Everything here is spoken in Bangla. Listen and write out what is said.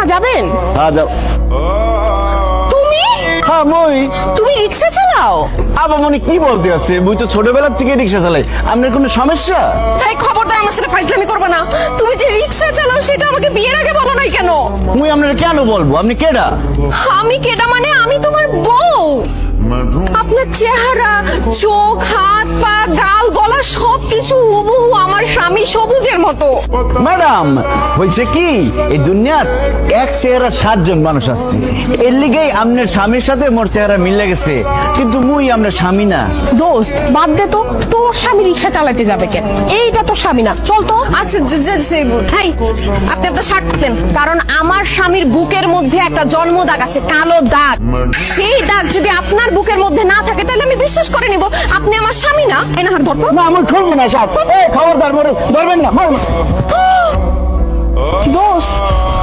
মামা যাবেন? হ্যাঁ যাও। তুমি হ্যাঁ মই। তুমি রিক্সা চালাও? আবার মনে কি বলতে আছে, মুই তো ছোটবেলা থেকে রিক্সা চালাই। আপনার কোনো সমস্যা? এই খবরদার আমার সাথে ফাইজলামি করবে না। তুমি যে রিক্সা চালাও সেটা আমাকে বিয়ের আগে বলো নাই কেন? মুই আপনার কেন বলবো, আপনি কেডা? আমি কেডা মানে আমি তোমার বউ। আপনার চেহারা, চোখ, হাত, পা, গাল, গলা সবকিছু হুবহু আমার স্বামী সবুজের মতো। ম্যাডাম হয়েছে কি, এই দুনিয়াত এক চেহারা 7 জন মানুষ আছে, এর লিগেই আপনার স্বামীর সাথে মোর চেহারা মিলে গেছে, কিন্তু মুই আপনার স্বামী না। দোস্ত বাদ দে তো, তোর স্বামী রিক্সা চালাতে যাবে কেন? এইটা তো স্বামী না, চল তো। আচ্ছা ভাই, আপনি আপনার শার্ট খুলেন, কারণ আমার স্বামীর বুকের মধ্যে একটা জন্ম দাগ আছে, কালো দাগ। সেই দাগ যদি আপনার বুকের মধ্যে না থাকে তাহলে আমি বিশ্বাস করে নিব আপনি আমার স্বামী না। এনা হাত ধরতো না আমার খুলবো না সব। খবরদার, ধরবেন না। দোস্ত